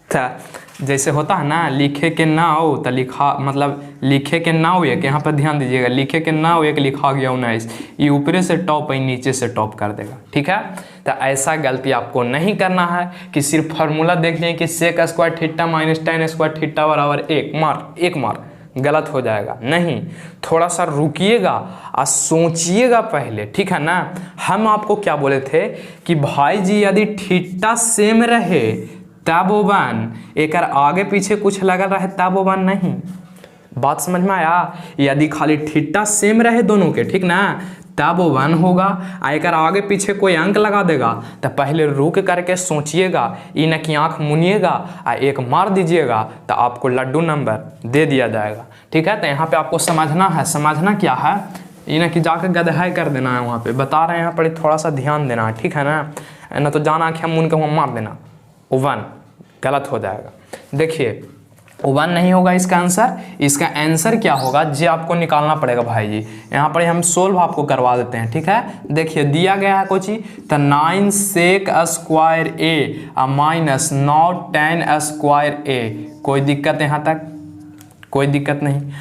था, जैसे होता है ना लिखे के ना हो तो लिखा, मतलब लिखे के ना हो एक, यहाँ पर ध्यान दीजिएगा, लिखे के ना हो एक लिखा गया 19, ये ऊपरे से टॉप है नीचे से टॉप कर देगा, ठीक है। तो ऐसा गलती आपको नहीं करना है कि सिर्फ फार्मूला देख लें कि sec square theta minus tan square theta बराबर 1 मार, गलत हो जाएगा। नहीं, थोड़ा सा रुकिएगा और सोचिएगा पहले, ठीक है ना। हम आपको क्या बोले थे कि भाई जी यदि थीटा सेम रहे तब 1, एक आगे पीछे कुछ लगा रहे तब 1 नहीं, बात समझ में आया। यदि खाली थीटा सेम रहे दोनों के, ठीक ना, तब 1 होगा, आकर आगे पीछे कोई अंक लगा देगा तो पहले रुक करके सोचिएगा, ई न कि आँख मुनिएगा और 1 मार दीजिएगा तो आपको लड्डू नंबर दे दिया जाएगा, ठीक है। तो यहाँ पे आपको समझना है, समझना क्या है, ये ना कि जाकर गदहाई कर देना है, वहाँ पे बता रहे हैं, यहाँ पर थोड़ा सा ध्यान देना है, ठीक है ना। है ना, तो जाना कि हम मुन के वहाँ मार देना 1, गलत हो जाएगा। देखिए 1 नहीं होगा इसका आंसर। इसका आंसर क्या होगा जे आपको निकालना पड़ेगा भाई जी। यहाँ पर हम सोल्व आपको करवा देते हैं, ठीक है। देखिए दिया गया है कोची, तो 9 सेक स्क्वायर ए माइनस 9 tan स्क्वायर ए। कोई दिक्कत यहाँ तक? कोई दिक्कत नहीं।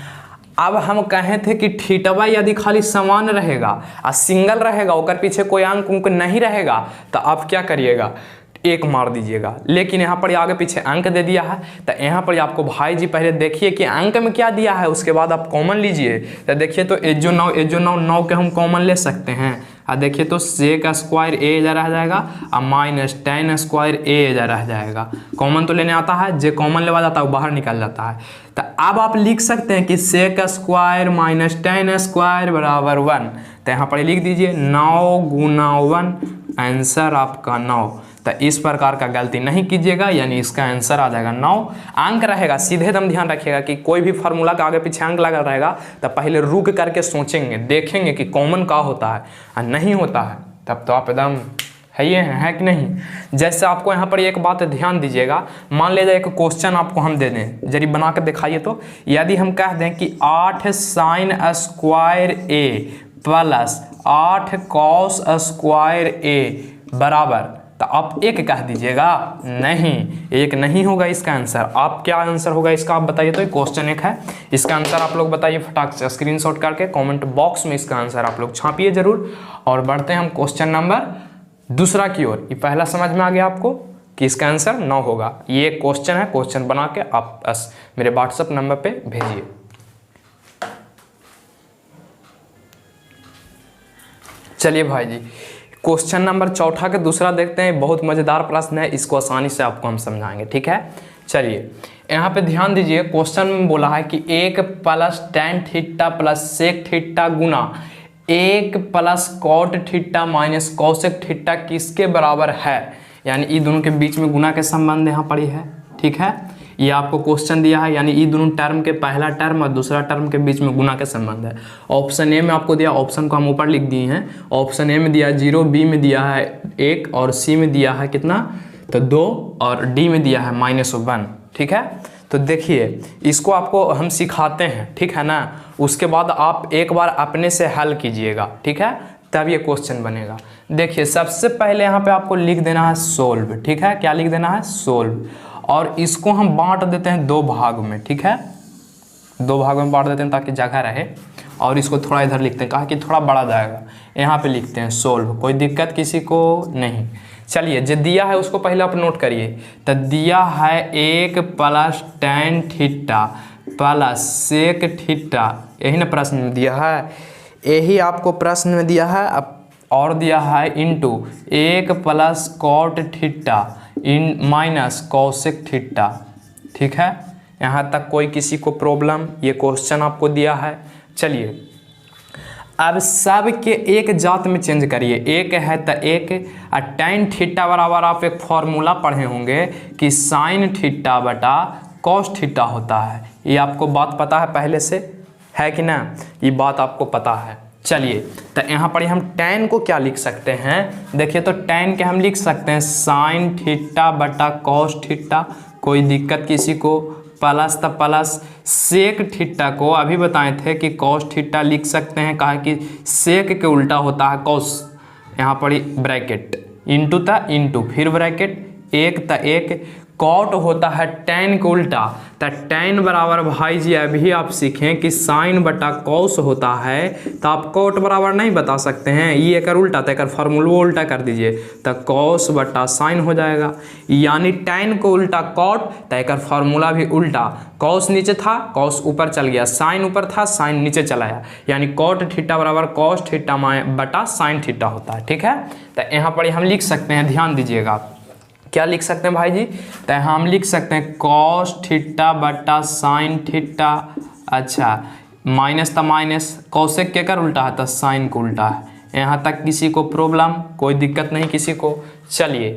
अब हम कहे थे कि थीटवा यदि खाली समान रहेगा और सिंगल रहेगा, ओकर पीछे कोई अंक उंक नहीं रहेगा, तो आप क्या करिएगा, 1 मार दीजिएगा। लेकिन यहाँ पर आगे पीछे अंक दे दिया है, तो यहाँ पर आपको भाई जी पहले देखिए कि अंक में क्या दिया है, उसके बाद आप कॉमन लीजिए। तो देखिए तो एजो 9 के हम कॉमन ले सकते हैं। और देखिए तो सेक स्क्वायर ए इधर रह जाएगा और माइनस tan स्क्वायर ए इधर रह जाएगा। कॉमन तो लेने आता है, जो कॉमन लेवा जाता है वो बाहर निकल जाता है। तो अब आप लिख सकते हैं कि sec square minus tan square बराबर 1। तो यहाँ पर लिख दीजिए 9 गुना 1, आंसर आपका 9। तो इस प्रकार का गलती नहीं कीजिएगा, यानी इसका आंसर आ जाएगा 9। अंक रहेगा, सीधे दम ध्यान रखिएगा कि कोई भी फार्मूला का आगे पीछे अंक लगा रहेगा तो पहले रुक करके सोचेंगे, देखेंगे कि कॉमन का होता है और नहीं होता है, तब तो आप एकदम है कि नहीं। जैसे आपको यहाँ पर एक बात ध्यान दीजिएगा, मान लीजिए एक क्वेश्चन आपको हम दे दें, जरी बना कर दिखाइए। तो यदि हम कह दें कि 8 sin स्क्वायर ए प्लस 8 cos स्क्वायर ए बराबर, तो आप 1 कह दीजिएगा। नहीं, 1 नहीं होगा इसका आंसर। आप क्या आंसर होगा इसका आप बताइए। तो क्वेश्चन 1 है, इसका आंसर आप लोग बताइए फटाक से स्क्रीनशॉट करके कमेंट बॉक्स में इसका आंसर आप लोग छापिए जरूर। और बढ़ते हैं हम क्वेश्चन नंबर 2 की ओर। ये पहला समझ में आ गया आपको कि इसका आंसर 9 होगा। ये क्वेश्चन है, क्वेश्चन बना के आप बस मेरे व्हाट्सएप नंबर पे भेजिए। चलिए भाई जी, क्वेश्चन नंबर 4 के दूसरा देखते हैं। बहुत मज़ेदार प्रश्न है, इसको आसानी से आपको हम समझाएंगे, ठीक है। चलिए यहाँ पे ध्यान दीजिए, क्वेश्चन में बोला है कि 1 plus tan theta plus sec theta गुना 1 plus cot theta minus cosec theta किसके बराबर है। यानी ये दोनों के बीच में गुना के संबंध यहाँ पर ही है, ठीक है। ये आपको क्वेश्चन दिया है, यानी ये दोनों टर्म के पहला टर्म और दूसरा टर्म के बीच में गुना के संबंध है। ऑप्शन ए में आपको दिया, ऑप्शन को हम ऊपर लिख दिए हैं। ऑप्शन ए में दिया 0, बी में दिया है 1 और सी में दिया है कितना, तो 2 और डी में दिया है -1, ठीक है। तो देखिए इसको आपको हम सिखाते हैं, ठीक है ना। उसके बाद आप एक बार अपने से हल कीजिएगा, ठीक है, तब ये क्वेश्चन बनेगा। देखिए सबसे पहले यहाँ पे आपको लिख देना है सोल्व, ठीक है। क्या लिख देना है? सोल्व। और इसको हम बांट देते हैं 2 भाग में, ठीक है। 2 भाग में बांट देते हैं ताकि जगह रहे। और इसको थोड़ा इधर लिखते हैं, कहा कि थोड़ा बड़ा जाएगा, यहाँ पे लिखते हैं सोल्व। कोई दिक्कत किसी को नहीं। चलिए जो दिया है उसको पहले आप नोट करिए। तो दिया है 1 plus tan theta plus sec theta, यही ना प्रश्न में दिया है, यही आपको प्रश्न में दिया है। अब और दिया है into 1 plus cot theta in minus cosec theta, ठीक है। यहाँ तक कोई किसी को प्रॉब्लम? ये क्वेश्चन आपको दिया है। चलिए अब सब के एक जात में चेंज करिए। 1 है तो 1, और tan थीटा बराबर आप एक फॉर्मूला पढ़े होंगे कि साइन थीटा बटा कॉस थीटा होता है। ये आपको बात पता है पहले से, है कि ना? ये बात आपको पता है। चलिए तो यहाँ पर हम tan को क्या लिख सकते हैं? देखिए तो tan के हम लिख सकते हैं साइन थीटा बटा कॉस थीटा, कोई दिक्कत किसी को? प्लस तो प्लस सेक थीटा को अभी बताए थे कि कॉस थीटा लिख सकते हैं, कहा कि सेक के उल्टा होता है कॉस, यहाँ पर ब्रैकेट इंटू था इंटू फिर ब्रैकेट 1 तो 1, कॉट होता है tan के उल्टा, तो tan बराबर भाई जी अभी आप सीखें कि साइन बटा कॉस होता है, तो आप कॉट बराबर नहीं बता सकते हैं, ये एक उल्टा तो एक फार्मूला उल्टा कर दीजिए, तो कॉस बटा साइन हो जाएगा। यानी tan को उल्टा कॉट, तो एक फार्मूला भी उल्टा, कॉस नीचे था कॉस ऊपर चल गया, साइन ऊपर था साइन नीचे चला गया, यानी कॉट थीटा बराबर कॉस थीटा बटा साइन थीटा होता है, ठीक है। तो यहाँ पर हम लिख सकते हैं, ध्यान दीजिएगा, क्या लिख सकते हैं भाई जी? तो हम लिख सकते हैं कॉस थीटा बटा साइन थीटा, अच्छा माइनस था माइनस, कॉसेक के कर उल्टा है तो साइन को उल्टा है। यहाँ तक किसी को प्रॉब्लम? कोई दिक्कत नहीं किसी को। चलिए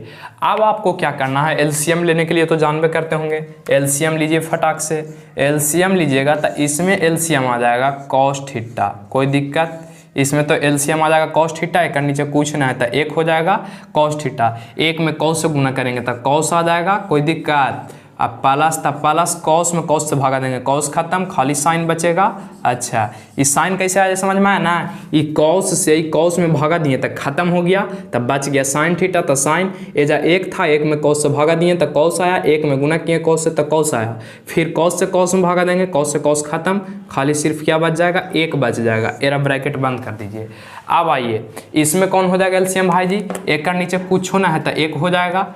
अब आपको क्या करना है, एलसीएम लेने के लिए तो जानबे करते होंगे, एलसीएम लीजिए फटाक से। एलसीएम लीजिएगा तो इसमें एलसीएम आ जाएगा कॉस थीटा, कोई दिक्कत? इसमें तो एलसीएम आ जाएगा कॉस थीटा, एक नीचे कुछ ना है तो एक हो जाएगा कॉस थीटा, एक में कॉस से गुना करेंगे तो कॉस आ जाएगा, कोई दिक्कत। अब प्लस तब प्लस कॉस में कॉस से भागा देंगे, कॉस खत्म, खाली साइन बचेगा। अच्छा इस साइन कैसे आया समझ में आया ना, ये कॉस से कॉस में भागा दिए तो खत्म हो गया, तब बच गया साइन थीटा, तो साइन एजा एक था, एक में कॉस से भागा दिए तो कॉस आया, एक में गुना किए कॉस से तो कॉस आया, फिर कॉस से कॉस में भागा देंगे, कॉस से कॉस खत्म, खाली सिर्फ क्या बच जाएगा, एक बच जाएगा। एरा ब्रैकेट बंद कर दीजिए। अब आइए इसमें कौन हो जाएगा एलसीएम भाई जी, एक का नीचे कुछ होना है तो एक हो जाएगा।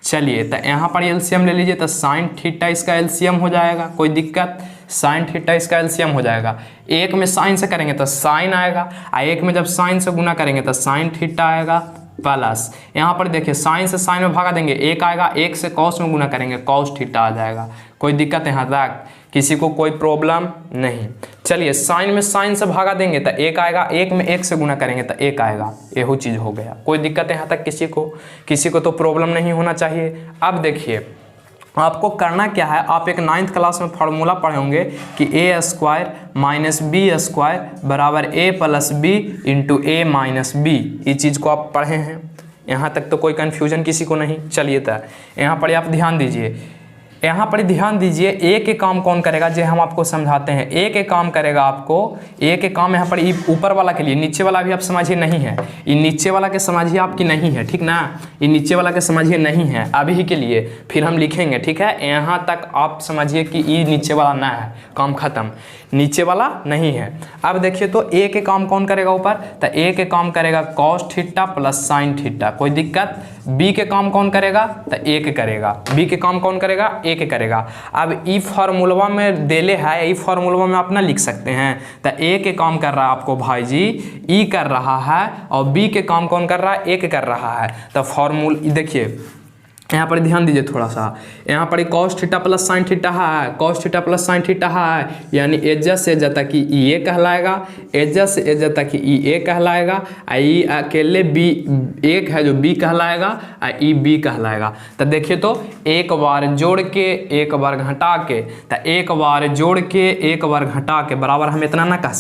चलिए तो यहाँ पर एलसीएम ले लीजिए, तो साइन थीटा इसका एलसीएम हो जाएगा, कोई दिक्कत, साइन थीटा इसका एलसीएम हो जाएगा। एक में साइन से करेंगे तो साइन आएगा, और एक में जब साइन से गुना करेंगे तो साइन थीटा आएगा प्लस, यहाँ पर देखिए साइन से साइन में भागा देंगे एक आएगा, एक से कॉस में गुना करेंगे कॉस थीटा आ जाएगा। कोई दिक्कत यहाँ तक, किसी को कोई प्रॉब्लम नहीं। चलिए साइन में साइन से भागा देंगे तो एक आएगा, एक में एक से गुना करेंगे तो एक आएगा, यही चीज़ हो गया। कोई दिक्कत यहाँ तक किसी को तो प्रॉब्लम नहीं होना चाहिए। अब देखिए आपको करना क्या है, आप एक 9th क्लास में फार्मूला पढ़े होंगे कि ए स्क्वायर माइनस बी स्क्वायर बराबर ए प्लस बी इंटू ए माइनस बी, ये चीज़ को आप पढ़े हैं, यहाँ तक तो कोई कन्फ्यूजन किसी को नहीं। चलिए तो यहाँ पर आप ध्यान दीजिए, यहाँ पर ध्यान दीजिए, ए के काम कौन करेगा, जो हम आपको समझाते हैं। ए के काम करेगा आपको, ए के काम यहाँ पर ऊपर वाला के लिए, नीचे वाला भी आप समझिए नहीं है, ये नीचे वाला के समझिए आपकी नहीं है, ठीक ना, ये नीचे वाला के समझिए नहीं है अभी के लिए, फिर हम लिखेंगे, ठीक है। यहाँ तक आप समझिए कि ये नीचे वाला ना है, काम खत्म, नीचे वाला नहीं है। अब देखिए तो ए के काम कौन करेगा ऊपर, तो ए के काम करेगा cos theta plus sine theta, कोई दिक्कत। बी के काम कौन करेगा, तो एक करेगा, बी के काम कौन करेगा, एक करेगा। अब ई फार्मूलवा में देले है, ई फार्मूलवा में अपना लिख सकते हैं, तो ए के काम कर रहा है आपको भाई जी ई कर रहा है, और बी के काम कौन कर रहा है, एक कर रहा है। तो फार्मूला देखिए यहाँ पर ध्यान दीजिए थोड़ा सा, यहाँ पर cos theta plus sine theta है, cos theta plus sine theta है, यानी एजा से एजा तक ई ए कहलाएगा, एजा से एजा तक ई ए कहलाएगा, ई अकेले बी एक है जो बी कहलाएगा, ई बी कहलाएगा। तो देखिए तो एक बार जोड़ के एक बार घटा के, तो एक बार जोड़ के एक बार घटा के बराबर हम इतना ना कह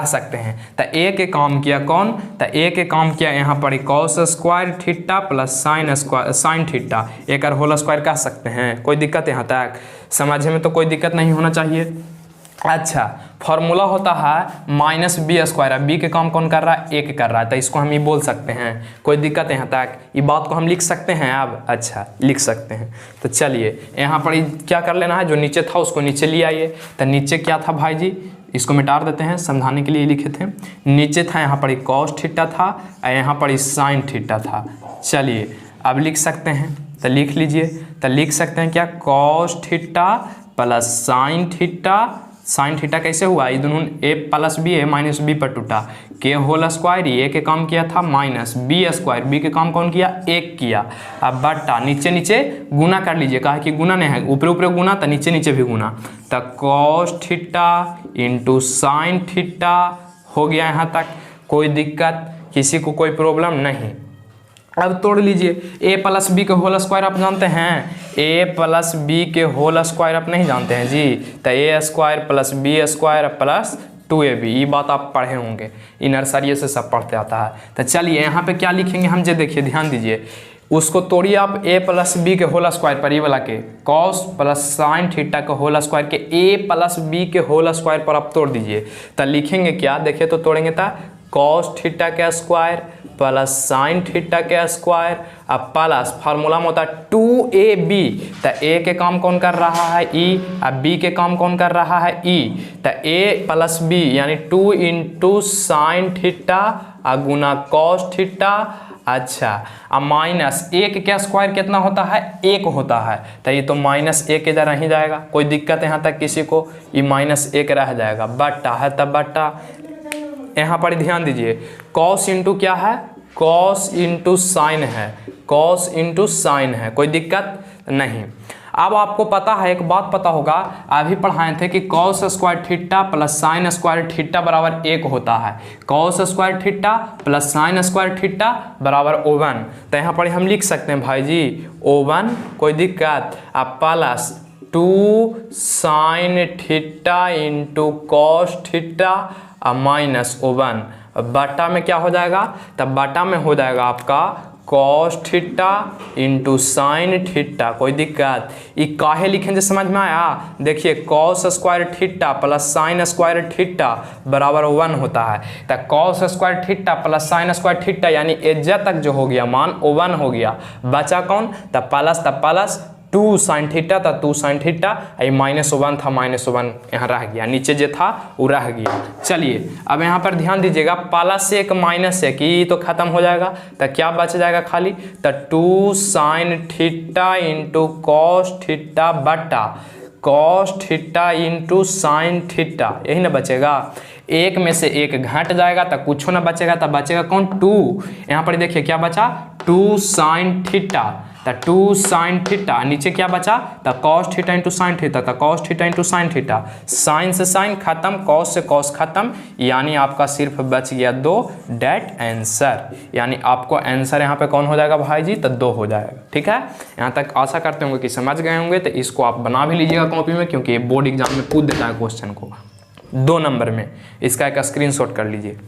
सकते हैं, तो ए के काम किया कौन, तो ए के काम किया यहाँ पर cos square theta plus sine square sine theta, एक होल स्क्वायर कह सकते हैं। कोई दिक्कत यहाँ तक समझने में तो कोई दिक्कत नहीं होना चाहिए। अच्छा फॉर्मूला होता है माइनस बी स्क्वायर, बी के काम कौन कर रहा है, एक कर रहा है, तो इसको हम ये बोल सकते हैं। कोई दिक्कत यहाँ तक, ये बात को हम लिख सकते हैं अब, अच्छा लिख सकते हैं। तो चलिए यहाँ पर क्या कर लेना है, जो नीचे था उसको नीचे ले आइए। तो नीचे क्या था भाई जी, इसको मिटा देते हैं, समझाने के लिए लिखे थे। नीचे था यहाँ पर कॉस थीटा था, और यहाँ पर साइन थीटा था। चलिए अब लिख सकते हैं, तो लिख लीजिए, तो लिख सकते हैं क्या, cos theta plus sine theta. Sine theta कैसे हुआ, ये दोनों ए प्लस बी है माइनस बी पर टूटा, के होल स्क्वायर, ए के काम किया था माइनस बी स्क्वायर, बी के काम कौन किया, एक किया। अब बट्टा नीचे नीचे गुना कर लीजिए, कहा कि गुना नहीं है, ऊपर ऊपर गुना तो नीचे नीचे भी गुना, तो cos theta into sine theta हो गया यहाँ तक। कोई दिक्कत, किसी को कोई प्रॉब्लम नहीं। अब तोड़ लीजिए, ए प्लस बी के होल स्क्वायर आप जानते हैं, ए प्लस बी के होल स्क्वायर आप नहीं जानते हैं जी, तो A square plus B square plus 2ab, ये बात आप पढ़े होंगे, ये नर्सरी से सब पढ़ते आता है। तो चलिए यहाँ पे क्या लिखेंगे हम, जो देखिए ध्यान दीजिए, उसको तोड़िए आप ए प्लस बी के होल स्क्वायर पर, ये वाला के कॉस प्लस साइन थीटा के होल स्क्वायर के ए प्लस बी के होल स्क्वायर पर आप तोड़ दीजिए। तो लिखेंगे क्या, देखिए तो तोड़ेंगे तो कॉस थीटा के स्क्वायर प्लस साइन थीटा के स्क्वायर, अब प्लस फार्मूला में होता है 2ab, तो ए के काम कौन कर रहा है, ई, अब बी के काम कौन कर रहा है, ई, तो ए प्लस बी यानी 2 इंटू साइन थीटा गुना कॉस थीटा। अच्छा अब माइनस एक का स्क्वायर कितना होता है, एक होता है, तो ये तो माइनस एक इधर रह जाएगा। कोई दिक्कत यहाँ तक किसी को, ये माइनस एक रह जाएगा, बट्टा है तब बट्टा। यहाँ पर ध्यान दीजिए, कॉस इंटू क्या है, कॉस इंटू साइन है, कॉस इंटू साइन है, कोई दिक्कत नहीं। अब आपको पता है, एक बात पता होगा, अभी पढ़ाए थे कि cos square theta plus sine square theta बराबर एक होता है, cos square theta plus sine square theta बराबर O1। तो यहाँ पर हम लिख सकते हैं भाई जी O1, कोई दिक्कत। अब plus 2 sine theta into cos theta -1 बटा में क्या हो जाएगा, तब बटा में हो जाएगा आपका cos theta into sine theta. कोई दिक्कत, ये काहे लिखेंगे समझ में आया। देखिए cos square theta plus sine square theta बराबर 1 होता है। तो cos square theta plus sine square theta यानी एज्जा तक जो हो गया मान 1 हो गया, बचा कौन, तब प्लस 2 साइन थीटा था 2 साइन थीटा, ये -1 था -1 यहाँ रह गया, नीचे जो था वो रह गया। चलिए अब यहाँ पर ध्यान दीजिएगा, +1 -1 ये तो खत्म हो जाएगा, तो क्या बच जाएगा खाली, तो 2 sine theta into cos theta बटा cos theta into sine theta, यही ना बचेगा। एक में से एक घट जाएगा तो कुछ ना बचेगा, तब बचेगा कौन 2। यहाँ पर देखिए क्या बचा 2 साइन थीटा, तो 2 साइन थीटा, नीचे क्या बचा, तो cos theta into sine theta, तो cos theta into sine theta, sine से साइन खत्म, कॉस से कॉस खत्म, यानी आपका सिर्फ बच गया 2 डेट आंसर। यानी आपको आंसर यहाँ पे कौन हो जाएगा भाई जी, तो 2 हो जाएगा। ठीक है, यहाँ तक आशा करते होंगे कि समझ गए होंगे। तो इसको आप बना भी लीजिएगा कॉपी में, क्योंकि ये बोर्ड एग्जाम में पूछ देता है क्वेश्चन को 2 नंबर में। इसका एक स्क्रीनशॉट कर लीजिए।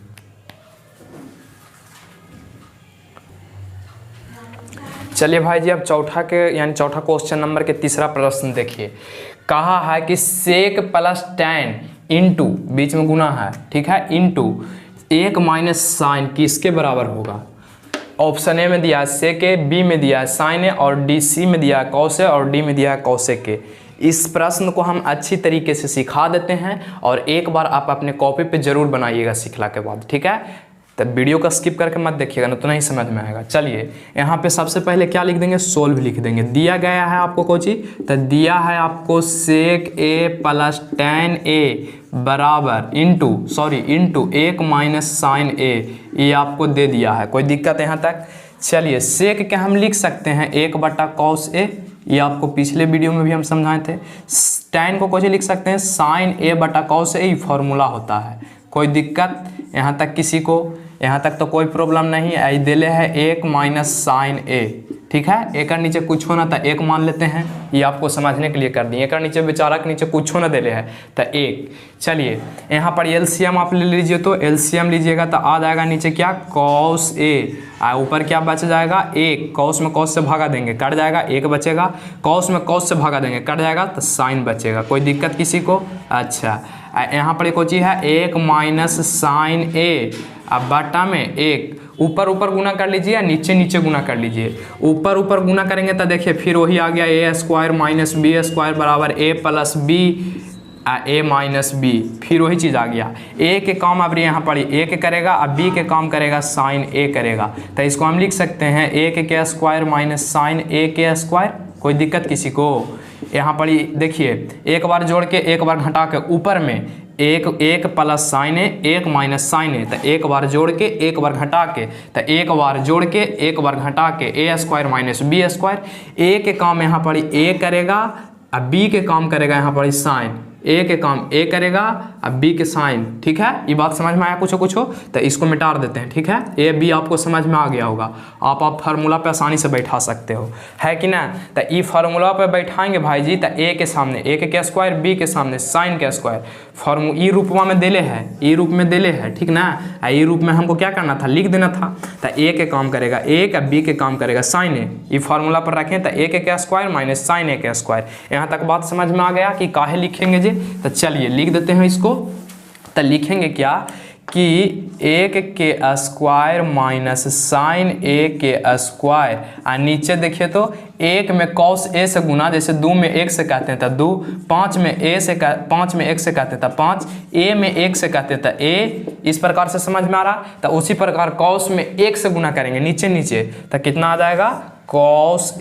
चलिए भाई जी, अब चौथा क्वेश्चन नंबर के तीसरा प्रश्न देखिए। कहा है कि सेक प्लस tan इंटू, बीच में गुना है, ठीक है, इंटू 1 माइनस साइन किसके बराबर होगा। ऑप्शन ए में दिया है सेक ए, बी में दिया है साइन ए, और डी सी में दिया है कॉस ए, और डी में दिया है कॉसेक ए। इस प्रश्न को हम अच्छी तरीके से सिखा देते हैं, और एक बार आप अपने कॉपी पे जरूर बनाइएगा सीखला के बाद, ठीक है। तब वीडियो का स्किप करके मत देखिएगा, ना तो नहीं समझ में आएगा। चलिए यहाँ पे सबसे पहले क्या लिख देंगे, सोल्व लिख देंगे। दिया गया है आपको कोची, तो दिया है आपको सेक ए प्लस tan ए बराबर इंटू 1 माइनस साइन ए, ये आपको दे दिया है। कोई दिक्कत यहाँ तक। चलिए सेक के हम लिख सकते हैं 1 बटा कॉस ए, ये आपको पिछले वीडियो में भी हम समझाए थे। tan को कोची लिख सकते हैं साइन ए बटा कॉस ए, ये फॉर्मूला होता है। कोई दिक्कत यहाँ तक किसी को, यहाँ तक तो कोई प्रॉब्लम नहीं है। दिले है 1 माइनस साइन ए, ठीक है, एक नीचे कुछ होना था 1 मान लेते हैं, ये आपको समझने के लिए कर दिए। एक नीचे बेचारा के नीचे कुछ होना देले है तो 1। चलिए यहाँ पर एलसीएम आप ले लीजिए, तो एलसीएम लीजिएगा तो आ जाएगा नीचे क्या कॉस ए, ऊपर क्या बच जाएगा 1, कॉस में कॉस से भागा देंगे कट जाएगा, 1 बचेगा, कॉस में कॉस से भागा देंगे कट जाएगा, तो साइन बचेगा। कोई दिक्कत किसी को। अच्छा यहाँ पर एक चीज़ है 1 माइनस साइन ए, अब बटा में 1, ऊपर ऊपर गुना कर लीजिए या नीचे नीचे गुना कर लीजिए। ऊपर ऊपर गुना करेंगे तो देखिए फिर वही आ गया ए स्क्वायर माइनस बी स्क्वायर बराबर ए प्लस बी ए माइनस बी, फिर वही चीज़ आ गया। ए के काम अब यहाँ पर ए के करेगा, अब बी के काम करेगा साइन ए करेगा, तो इसको हम लिख सकते हैं ए के स्क्वायर माइनस साइन ए के स्क्वायर। कोई दिक्कत किसी को। यहाँ पर देखिए एक बार जोड़ के एक बार घटा के, ऊपर में 1 प्लस साइन ए 1 माइनस साइन ए, तो एक बार जोड़ के एक बार घटा के, तो एक बार जोड़ के एक बार घटा के ए स्क्वायर माइनस बी स्क्वायर। ए के काम यहाँ पर ए करेगा, अब बी के काम करेगा यहाँ पर साइन, ए के काम ए करेगा अब बी के साइन। ठीक है, ये बात समझ में आया कुछ तो इसको मिटा देते हैं। ठीक है, ए बी आपको समझ में आ गया होगा, आप फार्मूला पे आसानी से बैठा सकते हो, है कि ना। तो ये फार्मूला पे बैठाएंगे भाई जी, तो ए के सामने ए के स्क्वायर, बी के सामने साइन के स्क्वायर, ई रूपवा में देले है, ई रूप में देले है, ठीक ना। ई रूप में हमको क्या करना था, लिख देना था। तो ए के काम करेगा ए का, बी के काम करेगा साइन ए, ये फार्मूला पर रखें तो ए के स्क्वायर माइनस साइन ए के स्क्वायर। यहाँ तक बात समझ में आ गया कि काहे लिखेंगे जी। तो चलिए लिख देते हैं इसको। तो लिखेंगे क्या कि 1 के स्क्वायर माइनस साइन ए के स्क्वायर, और नीचे देखिए तो 1 में कॉस ए से गुना, जैसे 2 में 1 से कहते हैं तो 2, 5 में 1 से कहते हैं तो 5, ए में 1 से कहते हैं तो ए। इस प्रकार से समझ में आ रहा। तो उसी प्रकार कॉस में 1 से गुना करेंगे नीचे नीचे, तो कितना आ जाएगा कॉस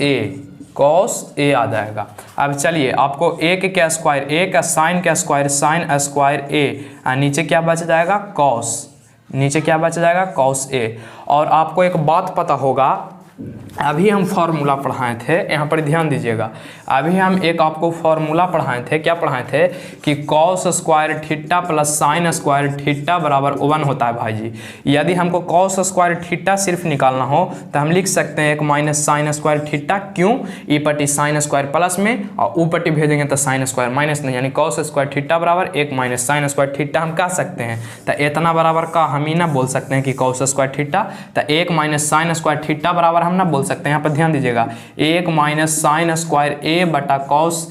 ए आ जाएगा। अब चलिए आपको ए के स्क्वायर, ए का साइन का स्क्वायर साइन स्क्वायर ए, और नीचे क्या बच जाएगा कॉस, नीचे क्या बच जाएगा कॉस ए। और आपको एक बात पता होगा अभी हम फॉर्मूला पढ़ाए थे, यहाँ पर ध्यान दीजिएगा। अभी हम एक आपको फॉर्मूला पढ़ाए थे, क्या पढ़ाए थे कि cos square theta plus sine square theta बराबर 1 होता है भाई जी। यदि हमको कॉस स्क्वायर थीटा सिर्फ निकालना हो तो हम लिख सकते हैं 1 माइनस साइन स्क्वायर थीटा। क्यों? ई पट्टी साइन स्क्वायर प्लस में और ऊ पट्टी भेजेंगे तो साइन स्क्वायर माइनस नहीं, यानी कॉस स्क्वायर थीटा बराबर 1 माइनस साइन स्क्वायर थीटा हम कह सकते हैं। तो इतना बराबर का हम ही ना बोल सकते हैं कि कॉस स्क्वायर थीटा, तो 1 माइनस साइन स्क्वायर थीटा बराबर हम ना बोल सकते हैं। यहाँ पर ध्यान दीजिएगा, 1 माइनस साइन स्क्वायर ए बटा कॉस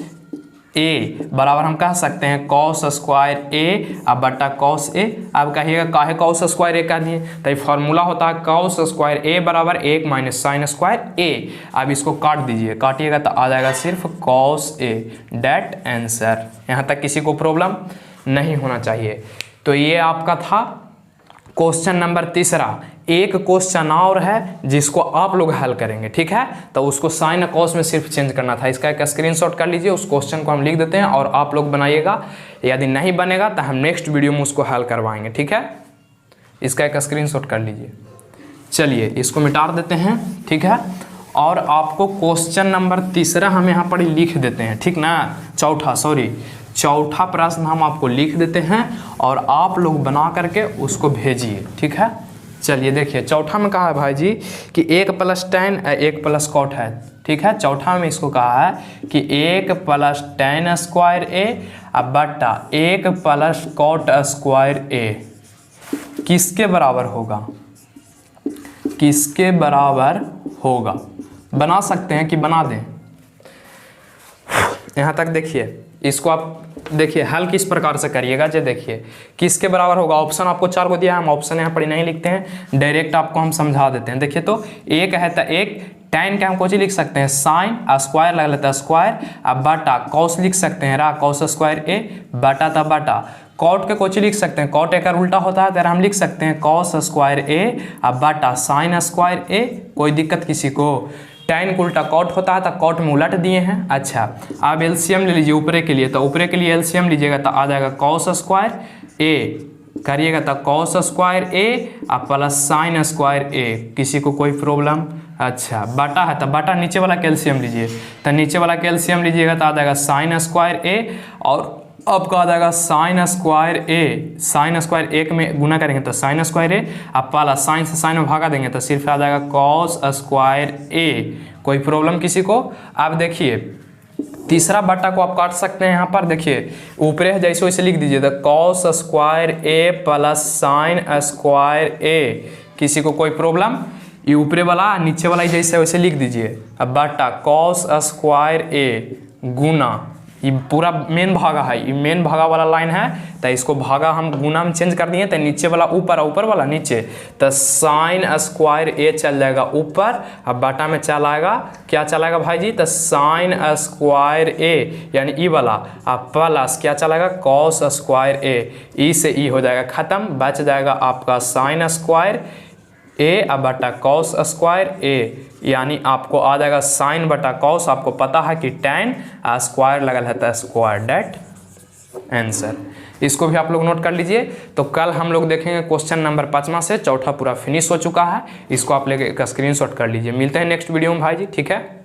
ए बराबर हम कह सकते हैं कॉस स्क्वायर ए अब बटा कॉस ए। अब कहिएगा काहे कॉस स्क्वायर ए कह दिए, तो ये फॉर्मूला होता है कॉस स्क्वायर ए बराबर 1 माइनस साइन स्क्वायर ए। अब इसको काट दीजिए, काटिएगा तो आ जाएगा सिर्फ कॉस ए, डेट आंसर। यहाँ तक किसी को प्रॉब्लम नहीं होना चाहिए। तो ये आपका था क्वेश्चन नंबर 3। एक क्वेश्चन और है जिसको आप लोग हल करेंगे, ठीक है। तो उसको साइन कॉस में सिर्फ चेंज करना था। इसका एक स्क्रीनशॉट कर लीजिए, उस क्वेश्चन को हम लिख देते हैं और आप लोग बनाइएगा। यदि नहीं बनेगा तो हम नेक्स्ट वीडियो में उसको हल करवाएंगे, ठीक है। इसका एक स्क्रीनशॉट कर लीजिए। चलिए इसको मिटा देते हैं, ठीक है। और आपको क्वेश्चन नंबर 3 हम यहाँ पर लिख देते हैं, ठीक ना। चौथा प्रश्न हम आपको लिख देते हैं और आप लोग बना करके उसको भेजिए, ठीक है। चलिए देखिए, चौथा में कहा है भाई जी कि 1 प्लस tan 1 प्लस कॉट है, ठीक है। चौथा में इसको कहा है कि 1 प्लस tan स्क्वायर ए अब बटा 1 प्लस कॉट स्क्वायर ए किसके बराबर होगा, किसके बराबर होगा। बना सकते हैं कि बना दें। यहाँ तक देखिए, इसको आप देखिए हल किस प्रकार से करिएगा। जो देखिए किसके बराबर होगा, ऑप्शन आपको 4 को दिया है, हम ऑप्शन यहाँ पर नहीं लिखते हैं, डायरेक्ट आपको हम समझा देते हैं। देखिए तो एक है तो एक tan के हम कुछ लिख सकते हैं साइन स्क्वायर लग लेता है स्क्वायर अब बटा कॉस लिख सकते हैं रा कॉस स्क्वायर ए बटा था बटा कॉट के कुछ लिख सकते हैं, कॉट एक उल्टा होता है तो हम लिख सकते हैं कॉस स्क्वायर ए अब बटा साइन स्क्वायर ए। कोई दिक्कत किसी को? tan को उल्टा कॉट होता है तो कॉट में उलट दिए हैं। अच्छा अब एलसीएम ले लीजिए ऊपरे के लिए, तो ऊपरे के लिए एलसीएम लीजिएगा तो आ जाएगा कॉस स्क्वायर ए, करिएगा तो कॉस स्क्वायर ए और प्लस साइन स्क्वायर ए। किसी को कोई प्रॉब्लम? अच्छा बटा है तो बटा नीचे वाला कैल्शियम लीजिए, तो नीचे वाला कैल्शियम लीजिएगा तो आ जाएगा साइन स्क्वायर ए और आपका आ जाएगा साइन स्क्वायर ए। साइन स्क्वायर एक में गुना करेंगे तो साइन स्क्वायर ए, अब पाला साइन से साइन में भागा देंगे तो सिर्फ आ जाएगा कॉस स्क्वायर ए। कोई प्रॉब्लम किसी को? अब देखिए तीसरा बट्टा को आप काट सकते हैं। यहाँ पर देखिए ऊपरे है जैसे वैसे लिख दीजिए तो कॉस स्क्वायर ए प्लस साइन स्क्वायर ए। किसी को कोई प्रॉब्लम? ये ऊपरे वाला नीचे वाला जैसे वैसे लिख दीजिए। अब बट्टा कॉस स्क्वायर ए गुना, ये पूरा मेन भागा है, ये मेन भागा वाला लाइन है तो इसको भागा हम गुना में चेंज कर दिए तो नीचे वाला ऊपर और ऊपर वाला नीचे, तो साइन स्क्वायर ए चल जाएगा ऊपर। अब बटा में चल आएगा, क्या चलाएगा भाई जी? तो साइन स्क्वायर ए यानी ई वाला, अब प्लस क्या चलाएगा? कॉस स्क्वायर ए। ई से ई हो जाएगा खत्म, बच जाएगा आपका साइन स्क्वायर ए अब बटा कॉस स्क्वायर ए, यानी आपको आ जाएगा साइन बटा कॉस। आपको पता है कि tan स्क्वायर लगल है तो स्क्वायर, डेट आंसर। इसको भी आप लोग नोट कर लीजिए। तो कल हम लोग देखेंगे क्वेश्चन नंबर 5वां से, चौथा पूरा फिनिश हो चुका है। इसको आप लेके एक स्क्रीनशॉट कर लीजिए। मिलते हैं नेक्स्ट वीडियो में भाई जी, ठीक है।